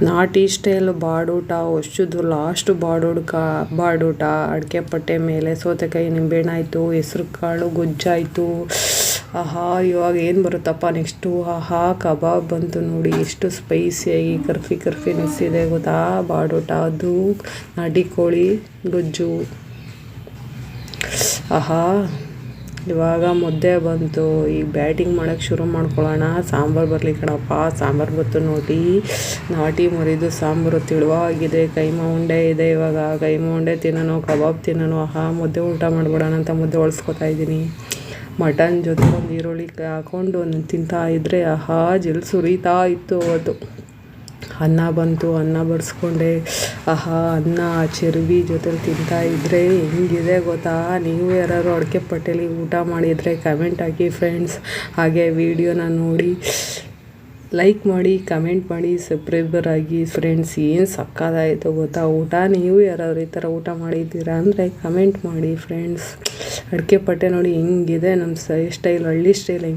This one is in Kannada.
ನಾಟಿ ಸ್ಟೈಲ್ ಬಾಡೂಟ ವರ್ಷದ್ದು ಲಾಸ್ಟ್ ಬಾಡೂಟ ಅಡಿಕೆ ಪಟ್ಟೆ ಮೇಲೆ ಸೌತೆಕಾಯಿ ನಿಂಬೆಹಣ್ಣು ಆಯಿತು, ಹೆಸ್ರು ಕಾಳು ಗೊಜ್ಜಾಯಿತು. ಆಹಾ ಇವಾಗ ಏನು ಬರುತ್ತಪ್ಪ ನೆಕ್ಸ್ಟು. ಆಹಾ ಕಬಾಬ್ ಬಂತು ನೋಡಿ, ಎಷ್ಟು ಸ್ಪೈಸಿಯಾಗಿ ಕರ್ಫಿ ನಿಸಿದೆ ಗೊತ್ತಾ. ಬಾಡೂಟ ಅದು ನಾಟಿ ಕೋಳಿ ಗೊಜ್ಜು. ಆಹಾ ಇವಾಗ ಮುದ್ದೆ ಬಂತು. ಈಗ ಬ್ಯಾಟಿಂಗ್ ಮಾಡೋಕ್ಕೆ ಶುರು ಮಾಡ್ಕೊಳ್ಳೋಣ. ಸಾಂಬಾರು ಬರಲಿ ಕಣಪ್ಪ. ಸಾಂಬಾರು ಬತ್ತು ನೋಡಿ, ನಾಟಿ ಮರಿದು ಸಾಂಬಾರು ತಿಳುವಾಗಿದೆ. ಕೈಮಾ ಉಂಡೆ ಇದೆ. ಇವಾಗ ಕೈಮಾ ಉಂಡೆ ತಿನ್ನೋನು, ಕಬಾಬ್ ತಿನ್ನೋನು. ಆಹಾ ಮುದ್ದೆ ಊಟ ಮಾಡ್ಬಿಡೋಣ ಅಂತ ಮುದ್ದೆ ಹೊಳ್ಸ್ಕೊತಾ ಇದ್ದೀನಿ. ಮಟನ್ ಜೊತೆ ಒಂದು ಈರುಳ್ಳಿ ಹಾಕ್ಕೊಂಡು ತಿಂತಾ ಇದ್ದರೆ ಆಹಾ ಜಲ್ ಸುರಿತಾ ಇತ್ತು ಅವತ್ತು. ಅನ್ನ ಬಂತು, ಅನ್ನ ಬಡಿಸ್ಕೊಂಡೆ. ಆಹಾ ಅನ್ನ ಚರ್ವಿ ಜೊತೆಲಿ ತಿಂತಾ ಇದ್ದರೆ ಹೆಂಗಿದೆ ಗೊತ್ತಾ. ನೀವು ಯಾರು ಅಡಿಕೆ ಪಟ್ಟೆಲಿ ಊಟ ಮಾಡಿದರೆ ಕಮೆಂಟ್ ಹಾಕಿ ಫ್ರೆಂಡ್ಸ್. ಹಾಗೆ ವಿಡಿಯೋನ ನೋಡಿ ಲೈಕ್ ಮಾಡಿ, ಕಮೆಂಟ್ ಮಾಡಿ, ಸಬ್ಸ್ಕ್ರೈಬರ್ ಆಗಿ ಫ್ರೆಂಡ್ಸ್. ಏನು ಸಕ್ಕತ್ತಾಯಿತು ಗೊತ್ತಾ ಊಟ. ನೀವು ಯಾರಾದ್ರು ಈ ಥರ ಊಟ ಮಾಡಿದ್ದೀರಾ ಅಂದರೆ ಕಮೆಂಟ್ ಮಾಡಿ ಫ್ರೆಂಡ್ಸ್. ಅಡಿಕೆ ಪಟ್ಟೆ ನೋಡಿ ಹೆಂಗಿದೆ, ನಮ್ಮ ಸ್ಟೈಲ್ ಹಳ್ಳಿ ಸ್ಟೈಲ್ ಹೆಂಗಿದೆ.